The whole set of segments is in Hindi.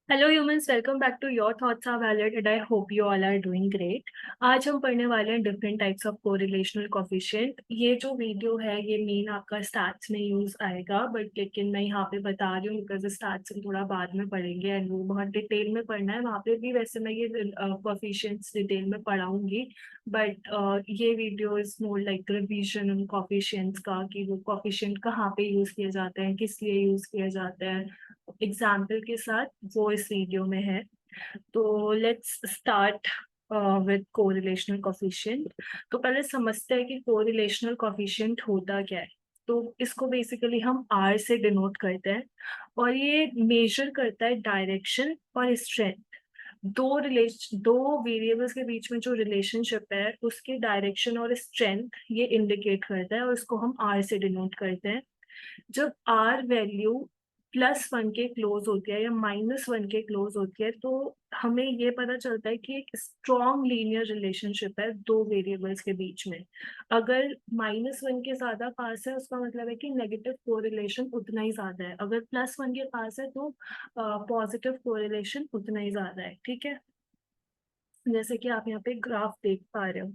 Hello humans, welcome back to your thoughts are valid and I hope you all are doing great. आज हम पढ़ने वाले हैं different types of correlational coefficient. ये जो वीडियो है ये मेन आपका स्टैट्स में यूज आएगा, बट लेकिन मैं यहाँ पे बता रही हूँ बिकॉज स्टैट्स हम थोड़ा बाद में पढ़ेंगे एंड वो बहुत डिटेल में पढ़ना है। वहाँ पे भी वैसे मैं ये कोफिशिएंट्स डिटेल में पढ़ाऊंगी, बट ये video is more like revision उन कोफिशिएंट्स का कि वो कोफिशिएंट कहाँ पे यूज किए जाते हैं, किस लिए यूज किए जाते हैं, एग्जाम्पल के साथ वो इस वीडियो में है। तो let's start with correlational coefficient. तो पहले समझते हैं कि कोरिलेशनल कोफिशिएंट होता क्या है। तो इसको बेसिकली हम आर से डिनोट करते हैं और ये मेजर करता है डायरेक्शन और स्ट्रेंथ। दो वेरिएबल्स के बीच में जो रिलेशनशिप है उसके डायरेक्शन और स्ट्रेंथ ये इंडिकेट करता है और इसको हम आर से डिनोट करते हैं। जब आर वैल्यू +1 के क्लोज होती है या -1 के क्लोज होती है तो हमें ये पता चलता है कि एक स्ट्रॉन्ग लीनियर रिलेशनशिप है दो वेरिएबल्स के बीच में। अगर -1 के ज्यादा पास है उसका मतलब है कि नेगेटिव कोरिलेशन उतना ही ज्यादा है, अगर +1 के पास है तो पॉजिटिव कोरिलेशन उतना ही ज्यादा है। ठीक है, जैसे कि आप यहाँ पे ग्राफ देख पा रहे हो,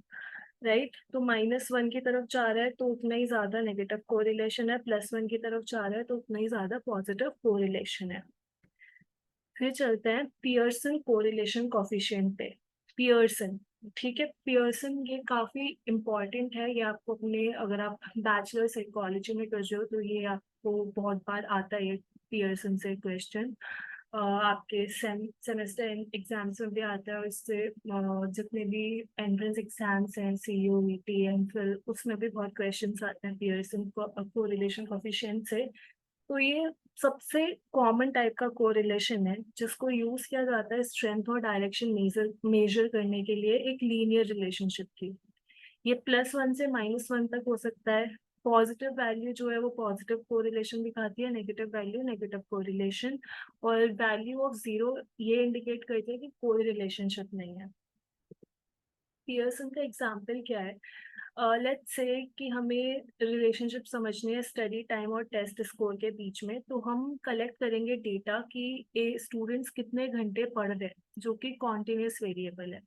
राइट। तो -1 की तरफ जा रहा है तो उतना ही ज्यादा नेगेटिव कोरिलेशन है, +1 की तरफ जा रहा है तो उतना ही ज्यादा पॉजिटिव कोरिलेशन है। फिर चलते हैं पियर्सन कोरिलेशन कोफिशिएंट पे। पियर्सन, ठीक है, पियर्सन ये काफी इंपॉर्टेंट है। ये आपको अपने, अगर आप बैचलर साइकोलॉजी में कर रहे हो तो ये आपको बहुत बार आता है पियर्सन से क्वेश्चन। आपके सेमेस्टर एग्जाम्स में भी आता है और इससे जितने भी एंट्रेंस एग्जाम्स हैं, CUET एंड फिर उसमें भी बहुत क्वेश्चंस आते हैं पियर्सन कोरिलेशन कोफिशिएंट से। तो ये सबसे कॉमन टाइप का कोरिलेशन है जिसको यूज किया जाता है स्ट्रेंथ और डायरेक्शन मेजर मेजर करने के लिए एक लीनियर रिलेशनशिप की। ये +1 से -1 तक हो सकता है। पॉजिटिव वैल्यू जो है वो पॉजिटिव कोरिलेशन दिखाती है, नेगेटिव वैल्यू नेगेटिव कोरिलेशन, और वैल्यू ऑफ 0 ये इंडिकेट करती है कि कोई रिलेशनशिप नहीं है। पियर्सन का एग्जाम्पल क्या है? लेट्स से कि हमें रिलेशनशिप समझनी है स्टडी टाइम और टेस्ट स्कोर के बीच में, तो हम कलेक्ट करेंगे डेटा कि स्टूडेंट्स कितने घंटे पढ़ रहे हैं जो कि कॉन्टिन्यूस वेरिएबल है,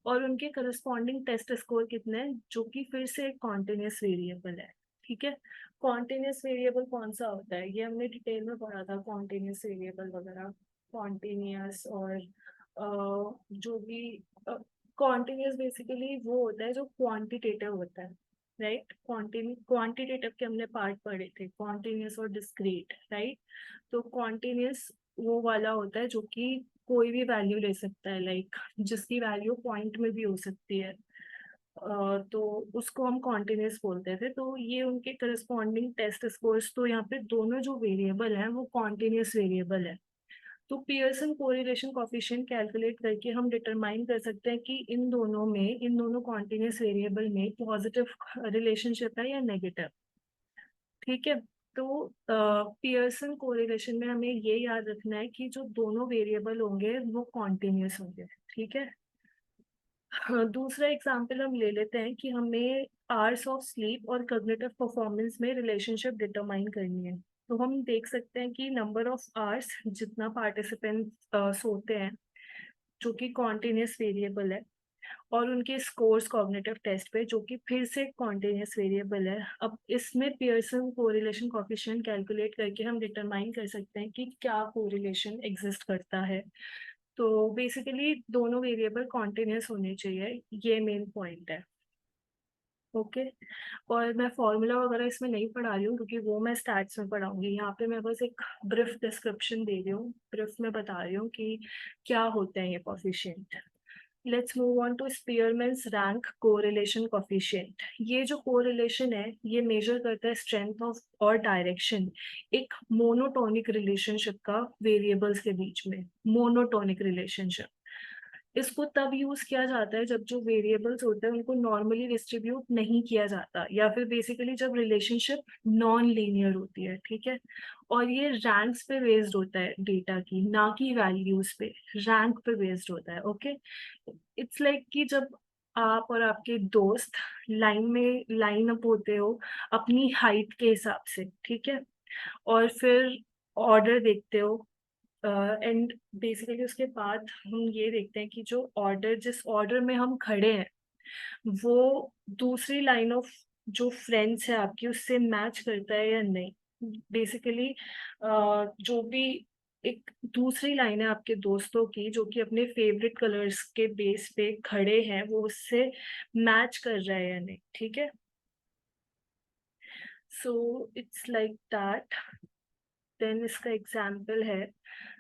और उनके करस्पॉन्डिंग टेस्ट स्कोर कितने हैं जो कि फिर से एक कॉन्टिन्यूस वेरिएबल है। ठीक है, कॉन्टिन्यूस वेरिएबल कौन सा होता है ये हमने डिटेल में पढ़ा था, कॉन्टिन्यूस वेरिएबल वगैरह। कॉन्टिन्यूस और जो भी कॉन्टिन्यूस बेसिकली वो होता है जो क्वांटिटेटिव होता है, राइट। क्वांटिटेटिव के हमने पार्ट पढ़े थे, कॉन्टिन्यूस और डिस्क्रीट, राइट। तो कॉन्टिन्यूस वो वाला होता है जो कि कोई भी वैल्यू ले सकता है, लाइक जिसकी वैल्यू पॉइंट में भी हो सकती है। तो उसको हम कॉन्टिन्यूस बोलते थे। तो ये उनके करस्पॉन्डिंग टेस्ट स्कोर्स, तो यहाँ पे दोनों जो वेरिएबल है वो कॉन्टिन्यूस वेरिएबल है। तो पियर्सन कोरिलेशन कोफिशिएंट कैलकुलेट करके हम डिटरमाइन कर सकते हैं कि इन दोनों कॉन्टिन्यूस वेरिएबल में पॉजिटिव रिलेशनशिप है या नेगेटिव। ठीक है, तो पियर्सन कोरिलेशन में हमें ये याद रखना है कि जो दोनों वेरिएबल होंगे वो कॉन्टिन्यूस होंगे। ठीक है, हाँ, दूसरा एग्जाम्पल हम ले लेते हैं कि हमें आवर्स ऑफ स्लीप और कॉग्निटिव परफॉर्मेंस में रिलेशनशिप डिटरमाइन करनी है। तो हम देख सकते हैं कि नंबर ऑफ आवर्स जितना पार्टिसिपेंट सोते हैं जो कि कॉन्टिन्यूस वेरिएबल है, और उनके स्कोर्स कॉग्निटिव टेस्ट पे जो कि फिर से कॉन्टिन्यूस वेरिएबल है। अब इसमें पियर्सन कोरिलेशन कोफिशिएंट कैलकुलेट करके हम डिटरमाइन कर सकते हैं कि क्या कोरिलेशन एग्जिस्ट करता है। तो बेसिकली दोनों वेरिएबल कॉन्टिन्यूस होने चाहिए, ये मेन पॉइंट है। ओके, और मैं फॉर्मूला वगैरह इसमें नहीं पढ़ा रही हूँ क्योंकि वो मैं स्टैट्स में पढ़ाऊंगी। यहाँ पे मैं बस एक ब्रीफ डिस्क्रिप्शन दे रही हूँ, ब्रीफ में बता रही हूँ कि क्या होते हैं ये coefficient. Let's move on to Spearman's rank correlation coefficient. ये जो कोरिलेशन है ये मेजर करता है स्ट्रेंथ ऑफ और डायरेक्शन एक मोनोटोनिक रिलेशनशिप का वेरिएबल्स के बीच में। मोनोटोनिक रिलेशनशिप इसको तब यूज किया जाता है जब जो वेरिएबल्स होते हैं उनको नॉर्मली डिस्ट्रीब्यूट नहीं किया जाता, या फिर बेसिकली जब रिलेशनशिप नॉन लीनियर होती है। ठीक है, और ये रैंक्स पे बेस्ड होता है डेटा की, ना कि वैल्यूज पे, रैंक पे बेस्ड होता है। ओके, इट्स लाइक कि जब आप और आपके दोस्त लाइन अप होते हो अपनी हाइट के हिसाब से, ठीक है, और फिर ऑर्डर देखते हो एंड बेसिकली उसके बाद हम ये देखते हैं कि जो ऑर्डर जिस ऑर्डर में हम खड़े हैं वो दूसरी लाइन ऑफ जो फ्रेंड्स है आपकी उससे मैच करता है या नहीं। बेसिकली जो भी एक दूसरी लाइन है आपके दोस्तों की जो कि अपने फेवरेट कलर्स के बेस पे खड़े हैं वो उससे मैच कर रहा है या नहीं, ठीक है। So it's like that. Then इसका एग्जाम्पल है,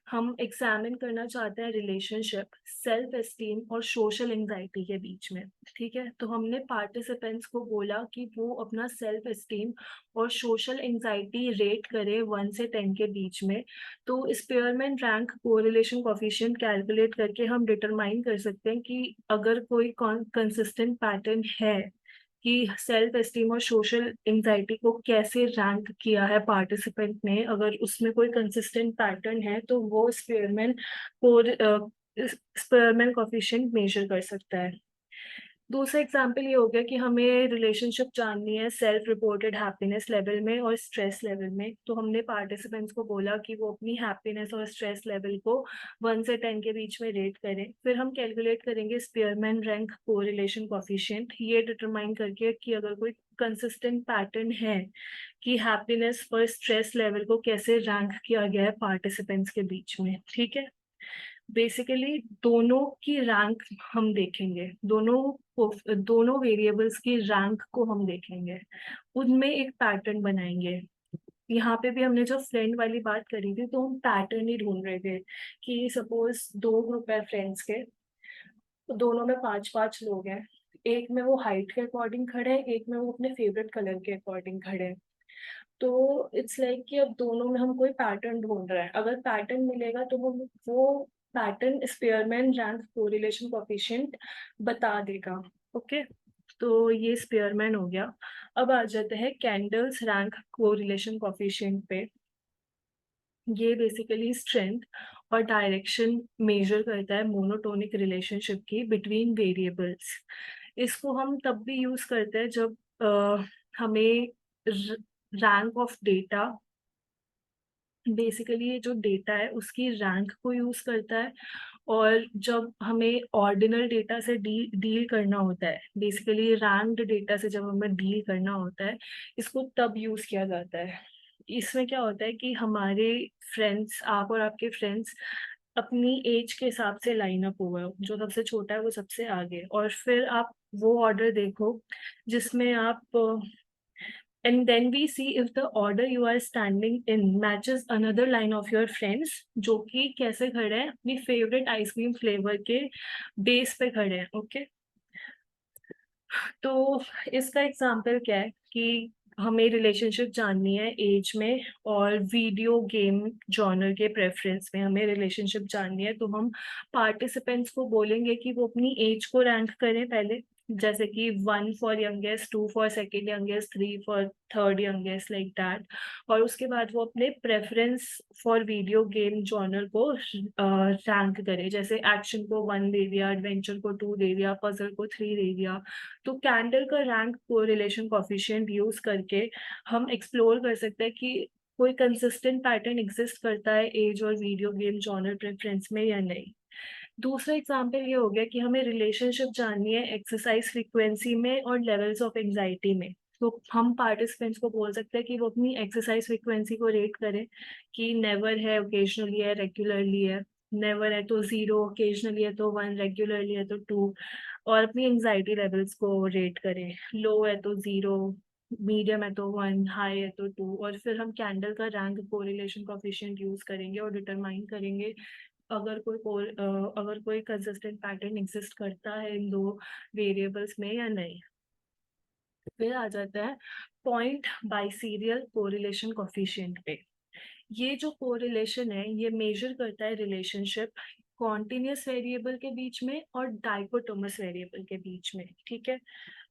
हम एग्जामिन करना चाहते हैं रिलेशनशिप सेल्फ एस्टीम और सोशल एंजाइटी के बीच में, ठीक है। तो हमने पार्टिसिपेंट्स को बोला कि वो अपना सेल्फ एस्टीम और सोशल एंजाइटी रेट करे 1 से 10 के बीच में। तो Spearman rank correlation coefficient calculate करके हम डिटरमाइन कर सकते हैं कि अगर कोई कंसिस्टेंट पैटर्न है कि सेल्फ एस्टीम और सोशल एंजाइटी को कैसे रैंक किया है पार्टिसिपेंट ने, अगर उसमें कोई कंसिस्टेंट पैटर्न है तो वो स्पेयरमैन कोफिशिएंट मेजर कर सकता है। दूसरा एग्जाम्पल ये हो गया कि हमें रिलेशनशिप जाननी है सेल्फ रिपोर्टेड हैप्पीनेस लेवल में और स्ट्रेस लेवल में। तो हमने पार्टिसिपेंट्स को बोला कि वो अपनी हैप्पीनेस और स्ट्रेस लेवल को 1 से 10 के बीच में रेट करें। फिर हम कैलकुलेट करेंगे स्पीयरमैन रैंक कोरिलेशन कोफिशिएंट, ये डिटरमाइन करके कि अगर कोई कंसिस्टेंट पैटर्न है कि हैप्पीनेस और स्ट्रेस लेवल को कैसे रैंक किया गया है पार्टिसिपेंट्स के बीच में, ठीक है। बेसिकली दोनों की रैंक हम देखेंगे, दोनों वेरिएबल्स की रैंक को हम देखेंगे, उनमें एक पैटर्न बनाएंगे। यहाँ पे भी हमने जो फ्रेंड वाली बात करी थी तो हम पैटर्न ही ढूंढ रहे थे कि सपोज 2 ग्रुप है फ्रेंड्स के, तो दोनों में 5-5 लोग हैं। एक में वो हाइट के अकॉर्डिंग खड़े हैं, एक में वो अपने फेवरेट कलर के अकॉर्डिंग खड़े हैं। तो इट्स लाइक कि अब दोनों में हम कोई पैटर्न ढूंढ रहे हैं, अगर पैटर्न मिलेगा तो वो pattern Spearman rank correlation coefficient बता देगा। ओके, तो ये स्पेयरमैन हो गया। अब आ जाते हैं कैंडल्स रैंक कोरिलेशन कोफिशिएंट पे। ये बेसिकली स्ट्रेंथ और डायरेक्शन मेजर करता है मोनोटोनिक रिलेशनशिप की बिटवीन वेरिएबल्स। इसको हम तब भी यूज करते हैं जब हमें रैंक ऑफ डेटा, बेसिकली ये जो डेटा है उसकी रैंक को यूज करता है। और जब हमें ऑर्डिनल डेटा से डील करना होता है, बेसिकली रैंक्ड डेटा से जब हमें डील करना होता है, इसको तब यूज किया जाता है। इसमें क्या होता है कि हमारे फ्रेंड्स, आप और आपके फ्रेंड्स अपनी एज के हिसाब से लाइन अप हुआ है, जो सबसे छोटा है वो सबसे आगे, और फिर आप वो ऑर्डर देखो जिसमें आप and then we see if the order you are standing in matches another line of your friends जो कि कैसे खड़े हैं, अपनी फेवरेट आइसक्रीम फ्लेवर के बेस पे खड़े हैं। ओके, तो इसका एग्जांपल क्या है कि हमें रिलेशनशिप जाननी है एज में और वीडियो गेम जॉनर के प्रेफरेंस में हमें रिलेशनशिप जाननी है। तो हम पार्टिसिपेंट्स को बोलेंगे कि वो अपनी एज को रैंक करें पहले, जैसे कि 1 for youngest, 2 for second youngest, 3 for third youngest, like that. और उसके बाद वो अपने preference for video game genre को रैंक करे, जैसे एक्शन को 1 दे दिया, एडवेंचर को 2 दे दिया, पजल को 3 दे दिया। तो कैंडल का रैंक कोरिलेशन कोफिशिएंट यूज करके हम एक्सप्लोर कर सकते हैं कि कोई कंसिस्टेंट पैटर्न एग्जिस्ट करता है एज और वीडियो गेम जॉनर प्रेफरेंस में या नहीं। दूसरा एग्जांपल ये हो गया कि हमें रिलेशनशिप जाननी है एक्सरसाइज फ्रीक्वेंसी में और लेवल्स ऑफ एंजाइटी में। तो हम पार्टिसिपेंट्स को बोल सकते हैं कि वो अपनी एक्सरसाइज फ्रीक्वेंसी को रेट करें कि नेवर है, ओकेजनली है, रेगुलरली है। नेवर है तो 0, ओकेजनली है तो 1, रेगुलरली है तो 2। और अपनी एंजाइटी लेवल्स को रेट करें, लो है तो 0, मीडियम है तो 1, हाई है तो 2। और फिर हम कैंडल का रैंक कोरिलेशन कोफिशिएंट यूज करेंगे और डिटरमाइन करेंगे अगर कोई कंसिस्टेंट पैटर्न एग्जिस्ट करता है इन दो वेरिएबल्स में या नहीं। फिर आ जाता है point by serial correlation coefficient पे। ये जो कोरिलेशन है ये मेजर करता है रिलेशनशिप कॉन्टिन्यूस वेरिएबल के बीच में और डाइकोटोमस वेरिएबल के बीच में, ठीक है।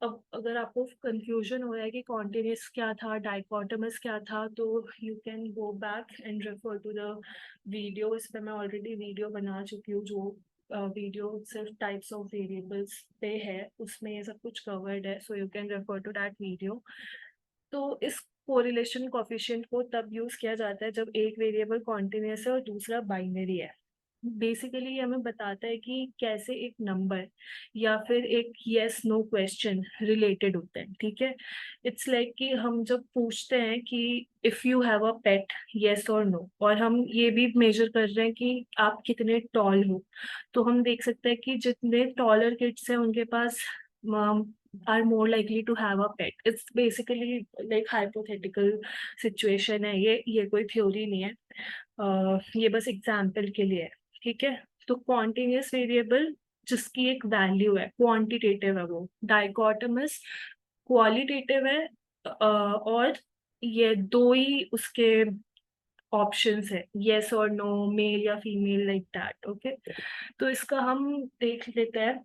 अब अगर आपको कंफ्यूजन हो रहा है कि कॉन्टिन्यूस क्या था, डाइकोटोमस क्या था, तो you can go back and refer to the video. इस पर मैं ऑलरेडी वीडियो बना चुकी हूँ, जो वीडियो सिर्फ टाइप्स ऑफ वेरिएबल्स पे है, उसमें ये सब कुछ कवर्ड है, so you can refer to that video. तो इस कोरिलेशन कोफिशिएंट को तब यूज किया जाता है जब एक वेरिएबल कॉन्टिन्यूअस है और दूसरा बाइनरी है। बेसिकली ये हमें बताता है कि कैसे एक नंबर या फिर एक यस नो क्वेश्चन रिलेटेड होते हैं, ठीक है। इट्स लाइक कि हम जब पूछते हैं कि if you have a pet, yes और नो, और हम ये भी मेजर कर रहे हैं कि आप कितने टॉल हो, तो हम देख सकते हैं कि जितने टॉलर किड्स हैं उनके पास are more likely to have a pet. It's basically like hypothetical situation है, ये कोई थ्योरी नहीं है। ये बस एग्जाम्पल के लिए है, ठीक है। तो कॉन्टिन्यूस वेरिएबल जिसकी एक वैल्यू है, क्वांटिटेटिव है, वो डाइकोटमस क्वालिटेटिव है। और ये दो ही उसके ऑप्शंस है, यस और नो, मेल या फीमेल, लाइक दैट, ओके। तो इसका हम देख लेते हैं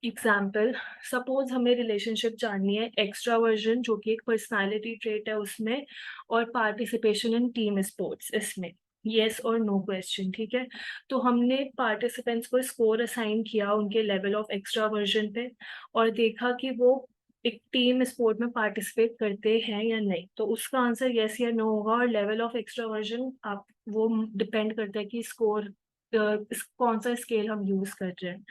एग्जाम्पल। सपोज हमें रिलेशनशिप जाननी है एक्स्ट्रावर्जन जो कि एक पर्सनालिटी ट्रेट है उसमें, और पार्टिसिपेशन इन टीम स्पोर्ट्स इसमें, यस और नो क्वेश्चन, ठीक है। तो हमने पार्टिसिपेंट्स को स्कोर असाइन किया उनके लेवल ऑफ एक्स्ट्रावर्जन पे, और देखा कि वो एक टीम स्पोर्ट में पार्टिसिपेट करते हैं या नहीं। तो उसका आंसर यस या नो होगा, और लेवल ऑफ एक्स्ट्रावर्जन आप वो डिपेंड करता है कि स्कोर कौन सा स्केल हम यूज कर रहे हैं।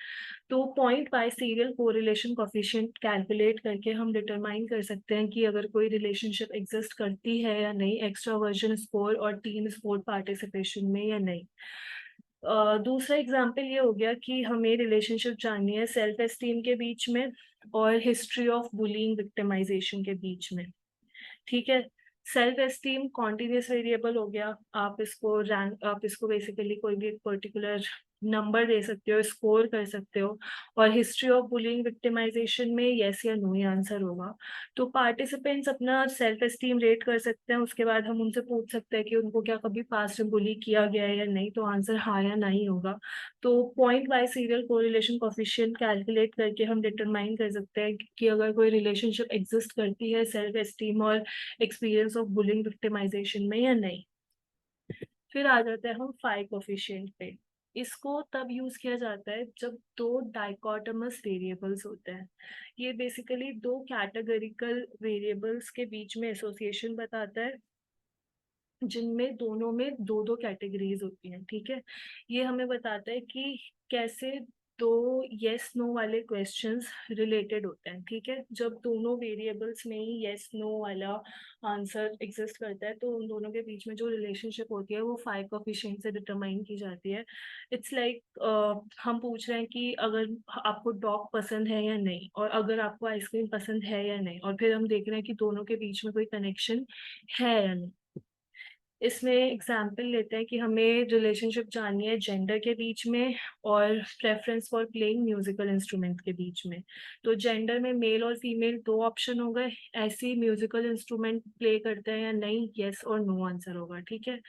तो point by serial correlation coefficient calculate करके हम डिटरमाइन कर सकते हैं कि अगर कोई रिलेशनशिप एग्जिस्ट करती है या नहीं एक्स्ट्रावर्जन स्कोर और टीम स्पोर्ट पार्टिसिपेशन में या नहीं। दूसरा एग्जाम्पल ये हो गया कि हमें रिलेशनशिप जाननी है सेल्फ एस्टीम के बीच में और हिस्ट्री ऑफ बुलिंग विक्टिमाइजेशन के बीच में, ठीक है। सेल्फ एस्टीम कॉन्टिन्यूस वेरिएबल हो गया, आप इसको बेसिकली कोई भी एक पर्टिकुलर नंबर दे सकते हो, स्कोर कर सकते हो। और हिस्ट्री ऑफ बुलिंग विक्टिमाइजेशन में यस या नो ही आंसर होगा। तो पार्टिसिपेंट्स अपना सेल्फ एस्टीम रेट कर सकते हैं, उसके बाद हम उनसे पूछ सकते हैं कि उनको क्या कभी पास्ट में बुली किया गया है या नहीं, तो आंसर हाँ या नहीं होगा। तो point by serial correlation coefficient calculate करके हम डिटरमाइन कर सकते हैं कि अगर कोई रिलेशनशिप एग्जिस्ट करती है सेल्फ एस्टीम और एक्सपीरियंस ऑफ बुलिंग विक्टिमाइजेशन में या नहीं। फिर आ जाते हैं हम फाई कोफिशिएंट पे। इसको तब यूज किया जाता है जब दो डाइकोटमस वेरिएबल्स होते हैं। ये बेसिकली दो कैटेगरिकल वेरिएबल्स के बीच में एसोसिएशन बताता है जिनमें दोनों में दो दो कैटेगरीज होती हैं, ठीक है। ये हमें बताता है कि कैसे दो यस नो वाले क्वेश्चंस रिलेटेड होते हैं, ठीक है। जब दोनों वेरिएबल्स में ही यस नो वाला आंसर एग्जिस्ट करता है तो उन दोनों के बीच में जो रिलेशनशिप होती है वो फाइव कोफिशिएंट से डिटरमाइन की जाती है। इट्स लाइक हम पूछ रहे हैं कि अगर आपको डॉग पसंद है या नहीं, और अगर आपको आइसक्रीम पसंद है या नहीं, और फिर हम देख रहे हैं कि दोनों के बीच में कोई कनेक्शन है या नहीं। इसमें एग्जाम्पल लेते हैं कि हमें रिलेशनशिप जाननी है जेंडर के बीच में और preference for playing musical instrument के बीच में। तो जेंडर में मेल और फीमेल दो ऑप्शन हो गए, ऐसे ही म्यूजिकल इंस्ट्रूमेंट प्ले करते हैं या नहीं, यस और नो आंसर होगा, ठीक है।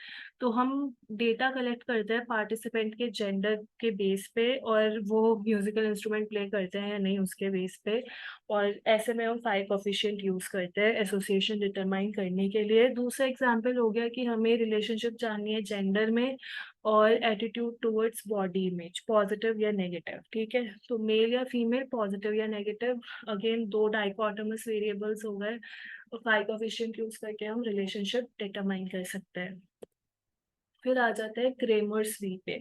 तो हम डेटा कलेक्ट करते हैं पार्टिसिपेंट के जेंडर के बेस पे, और वो म्यूजिकल इंस्ट्रूमेंट प्ले करते हैं या नहीं उसके बेस पे। और ऐसे में हम फाइव कोफिशिएंट यूज करते हैं एसोसिएशन डिटरमाइन करने के लिए। दूसरा एग्जांपल हो गया कि हमें रिलेशनशिप जाननी है जेंडर में और attitude towards body image, positive या नेगेटिव, ठीक है। तो मेल या फीमेल, पॉजिटिव या नेगेटिव, अगेन दो डाइकोटोमस वेरिएबल्स हो गए, और फाइव कोफिशिएंट यूज करके हम रिलेशनशिप डिटरमाइन कर सकते हैं। फिर आ जाता है क्रेमर्स वी पे।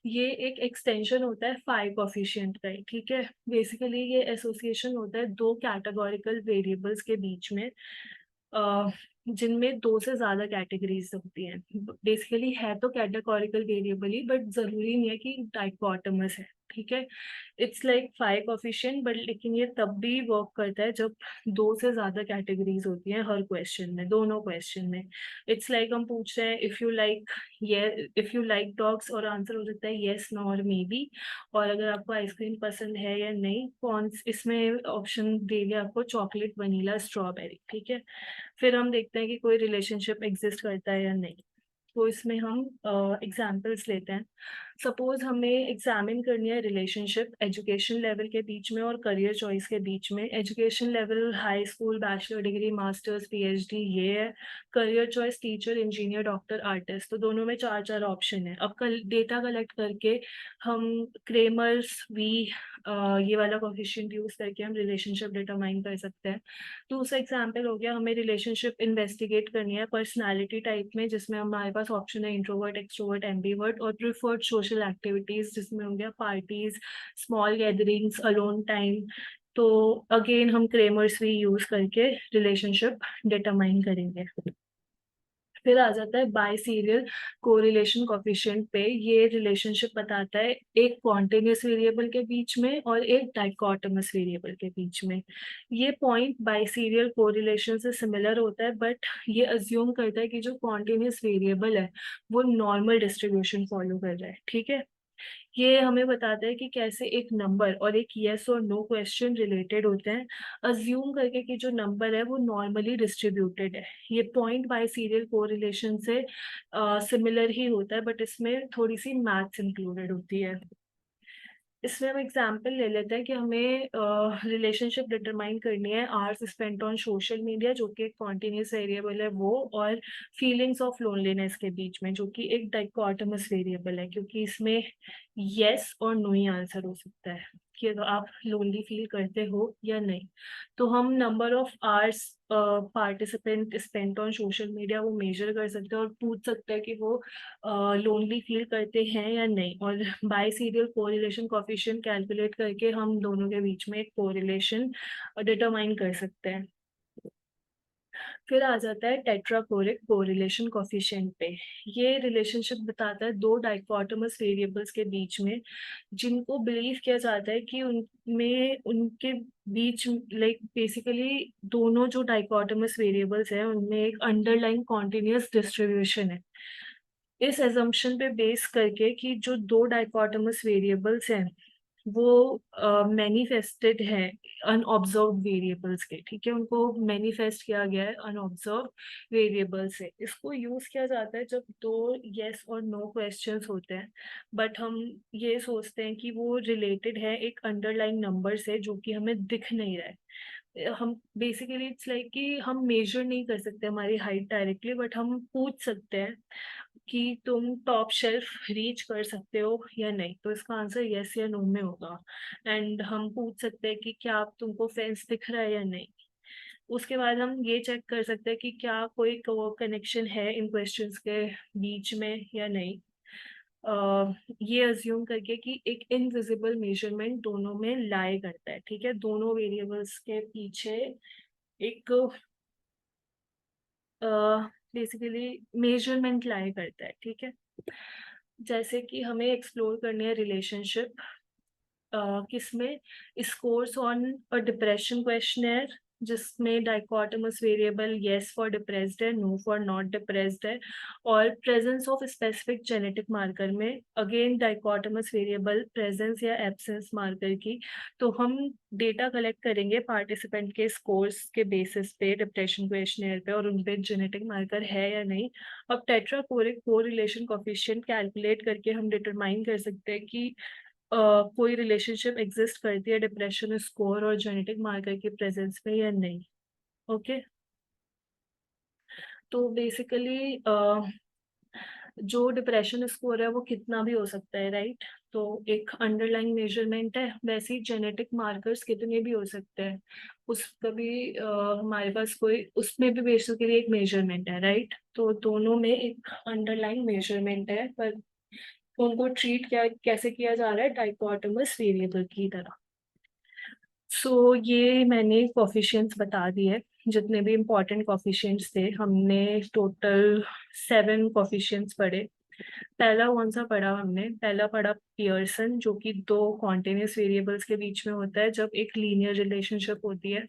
ये एक एक्सटेंशन होता है फाइव कोफिशिएंट का ही, ठीक है। बेसिकली ये एसोसिएशन होता है दो कैटेगोरिकल वेरिएबल्स के बीच में, जिनमें दो से ज्यादा कैटेगरीज होती हैं। बेसिकली है तो कैटेगोरिकल वेरिएबल ही, बट जरूरी नहीं है कि डाइकोटोमस है, ठीक है। It's like five coefficient, but लेकिन ये तब भी वर्क करता है जब दो से ज्यादा कैटेगरीज होती हैं हर क्वेश्चन में, दोनों क्वेश्चन में। इट्स लाइक हम पूछ रहे हैं इफ यू लाइक डॉग्स, और आंसर हो सकता है येस, नो और मे बी। और अगर आपको आइसक्रीम पसंद है या नहीं, कौन इसमें ऑप्शन दे दिया आपको, चॉकलेट, वनीला, स्ट्रॉबेरी, ठीक है। फिर हम देखते हैं कि कोई रिलेशनशिप एग्जिस्ट करता है या नहीं। तो इसमें हम एग्जाम्पल्स लेते हैं। सपोज हमें एग्जामिन करनी है रिलेशनशिप एजुकेशन लेवल के बीच में और करियर चॉइस के बीच में। Education level high school, bachelor degree, masters, PhD ये है। Career choice teacher, engineer, doctor, artist. तो दोनों में चार चार ऑप्शन है। अब कल डेटा कलेक्ट करके हम क्रेमर्स वी ये वाला कोफिशिएंट यूज करके हम रिलेशनशिप डिटरमाइन कर सकते हैं। दूसरा एग्जाम्पल हो गया, हमें रिलेशनशिप इन्वेस्टिगेट करनी है पर्सनालिटी टाइप में, जिसमें हमारे पास ऑप्शन है इंट्रोवर्ट, एक्सट्रोवर्ट, एम्बीवर्ट, और प्रिफर्ड सोशल एक्टिविटीज जिसमें हो गया parties, small gatherings, alone time. तो अगेन हम क्रेमर्स भी यूज करके रिलेशनशिप डिटरमाइन करेंगे। फिर आ जाता है बाई सीरियल कोरिलेशन कोफिशिएंट पे। ये रिलेशनशिप बताता है एक कॉन्टिन्यूस वेरिएबल के बीच में और एक डाइकोटोमस वेरिएबल के बीच में। ये पॉइंट बाई सीरियल कोरिलेशन से सिमिलर होता है, बट ये अज्यूम करता है कि जो कॉन्टिन्यूस वेरिएबल है वो नॉर्मल डिस्ट्रीब्यूशन फॉलो कर रहा है। ठीक है, ये हमें बताता है कि कैसे एक नंबर और एक यस और नो क्वेश्चन रिलेटेड होते हैं, अज्यूम करके कि जो नंबर है वो नॉर्मली डिस्ट्रीब्यूटेड है। ये पॉइंट बाय सीरियल कोरिलेशन से सिमिलर ही होता है, बट इसमें थोड़ी सी मैथ्स इंक्लूडेड होती है। इसमें हम एग्जाम्पल ले लेते हैं कि हमें रिलेशनशिप डिटरमाइन करनी है hours spent on social media, जो कि एक कॉन्टिन्यूस वेरिएबल है वो, और फीलिंग्स ऑफ लोनलीनेस के बीच में, जो कि एक डाइकोटोमस वेरिएबल है, क्योंकि इसमें यस और नो ही आंसर हो सकता है कि अगर आप लोनली फील करते हो या नहीं। तो हम number of hours participant spent on social media वो मेजर कर सकते हैं और पूछ सकते हैं कि वो लोनली फील करते हैं या नहीं। और by serial correlation coefficient calculate करके हम दोनों के बीच में एक कोरिलेशन डिटरमाइन कर सकते हैं। फिर आ जाता है टेट्राकोरिक कोरिलेशन कोफिशिएंट पे। ये रिलेशनशिप बताता है दो डाइकोटोमस वेरिएबल्स के बीच में, जिनको बिलीव किया जाता है कि उनमें उनके बीच लाइक बेसिकली दोनों जो डाइकोटोमस वेरिएबल्स हैं उनमें एक अंडरलाइन कॉन्टिन्यूस डिस्ट्रीब्यूशन है। इस एजम्पशन पे बेस करके कि जो दो डाइकोटोमस वेरिएबल्स हैं वो मैनिफेस्टेड है अनऑब्जर्व वेरिएबल्स के। ठीक है, उनको मैनिफेस्ट किया गया है अनऑब्जर्व वेरिएबल से। इसको यूज किया जाता है जब दो यस और नो क्वेश्चंस होते हैं, बट हम ये सोचते हैं कि वो रिलेटेड है एक अंडरलाइन नंबर से जो कि हमें दिख नहीं रहा है। हम बेसिकली इट्स लाइक कि हम मेजर नहीं कर सकते हमारी हाइट डायरेक्टली, बट हम पूछ सकते हैं कि तुम टॉप शेल्फ रीच कर सकते हो या नहीं। तो इसका आंसर यस या नो में होगा। एंड हम पूछ सकते हैं कि क्या आप तुमको फेंस दिख रहा है या नहीं। उसके बाद हम ये चेक कर सकते हैं कि क्या कोई कनेक्शन है इन क्वेश्चंस के बीच में या नहीं। ये अज्यूम करके कि एक इनविजिबल मेजरमेंट दोनों में लाई करता है। ठीक है, दोनों वेरिएबल्स के पीछे एक बेसिकली मेजरमेंट लाई करता है। ठीक है, जैसे कि हमें एक्सप्लोर करनी है रिलेशनशिप किसमें, scores on a depression questionnaire, जिसमें dichotomous variable yes for depressed है, नो फॉर नॉट डिप्रेस्ड है, और presence of specific genetic marker में अगेन डाइकोटोमस वेरिएबल प्रेजेंस या एब्सेंस मार्कर की। तो हम डेटा कलेक्ट करेंगे पार्टिसिपेंट के स्कोर्स के बेसिस पे डिप्रेशन क्वेश्चनर पे, और उन पे जेनेटिक मार्कर है या नहीं। अब टेट्राकोरिक कोरिलेशन कोफिशिएंट कैलकुलेट करके हम डिटरमाइन कर सकते हैं कि कोई रिलेशनशिप एग्जिस्ट करती है डिप्रेशन स्कोर और जेनेटिक मार्कर के प्रेजेंस में या नहीं। ओके, तो बेसिकली जो डिप्रेशन स्कोर है वो कितना भी हो सकता है, राइट। तो एक अंडरलाइन मेजरमेंट है, वैसे ही जेनेटिक मार्कर्स कितने भी हो सकते हैं। उसका भी हमारे पास कोई उसमें भी बेसिकली एक मेजरमेंट है, राइट। तो दोनों में एक अंडरलाइन मेजरमेंट है, पर उनको ट्रीट क्या कैसे किया जा रहा है, डाइकोटोमस वेरिएबल की तरह। सो ये मैंने कोफिशिएंट्स बता दिए, जितने भी इम्पोर्टेंट कोफिशिएंट्स थे। हमने टोटल 7 कोफिशिएंट्स पढ़े। पहला कौन सा पढ़ा हमने, पहला पढ़ा पियर्सन, जो कि दो कॉन्टिन्यूस वेरिएबल्स के बीच में होता है जब एक लीनियर रिलेशनशिप होती है।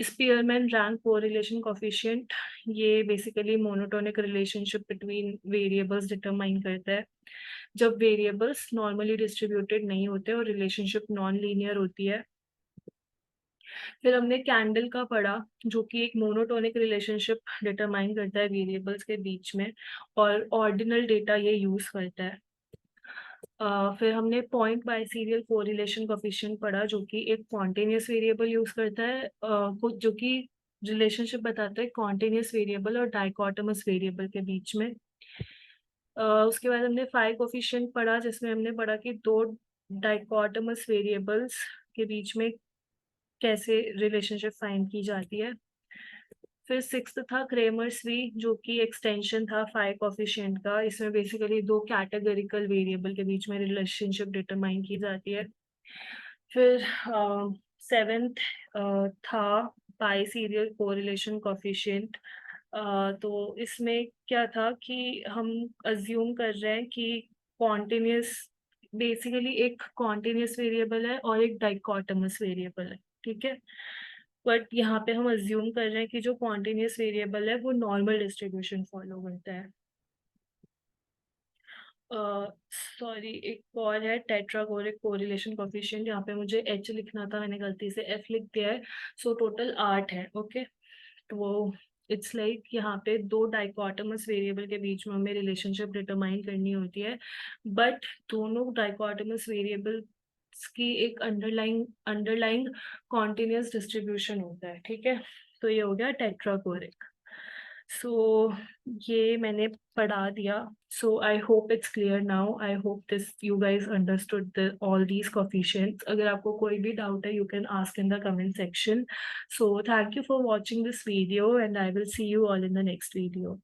स्पीयरमैन रैंक कोरिलेशन कोफिशिएंट, ये basically monotonic relationship between variables determine करता है जब वेरिएबल्स नॉर्मली डिस्ट्रीब्यूटेड नहीं होते और रिलेशनशिप नॉन लीनियर होती है। फिर हमने कैंडल का पढ़ा, जो कि एक मोनोटोनिक रिलेशनशिप डिटरमाइन करता है वेरिएबल्स के बीच में, और ऑर्डिनल डेटा ये यूज़ करता है। फिर हमने point by serial correlation coefficient पढ़ा, जो कि एक स्पॉन्टेनियस वेरिएबल यूज़ करता है, जो कि रिलेशनशिप बताता है कॉन्टिन्यूअस वेरिएबल और डाइकोटोमस वेरिएबल के बीच में। उसके बाद हमने फाई कोफिशिएंट पढ़ा, जिसमें हमने पढ़ा कि दो डाइकोटोमस वेरिएबल्स के बीच में कैसे रिलेशनशिप फाइंड की जाती है। फिर सिक्स्थ था क्रेमर्स वी, जो कि एक्सटेंशन था फाई कोफिशिएंट का। इसमें बेसिकली दो कैटेगरिकल वेरिएबल के बीच में रिलेशनशिप डिटरमाइन की जाती है। फिर सेवेंथ था बाई सीरियल कोरिलेशन कोफिशिएंट। तो इसमें क्या था कि हम अज्यूम कर रहे हैं कि कॉन्टिन्यूस, बेसिकली एक कॉन्टिन्यूस वेरिएबल है और एक डाइकोटोमस वेरिएबल है, ठीक है। बट यहाँ पे हम अज्यूम कर रहे हैं कि जो कॉन्टिन्यूस वेरिएबल है वो नॉर्मल डिस्ट्रीब्यूशन फॉलो करता है। सॉरी, एक और है टेट्रागोरिक कोरिलेशन कोफिशिएंट। यहाँ पे मुझे एच लिखना था, मैंने गलती से एफ लिख दिया है। सो टोटल 8 है, ओके। तो इट्स लाइक यहाँ पे दो डाइकोटोमस वेरिएबल के बीच में हमें रिलेशनशिप डिटरमाइन करनी होती है, बट दोनों डाइकोटोमस वेरिएबल्स की एक अंडरलाइंग अंडरलाइंग कॉन्टिन्यूस डिस्ट्रीब्यूशन होता है, ठीक है। तो ये हो गया टेट्रागोरिक। सो ये मैंने पढ़ा दिया। So I hope it's clear now. I hope this you guys understood the all these coefficients. अगर आपको कोई भी डाउट है, you can ask in the comment section. So thank you for watching this video, and I will see you all in the next video.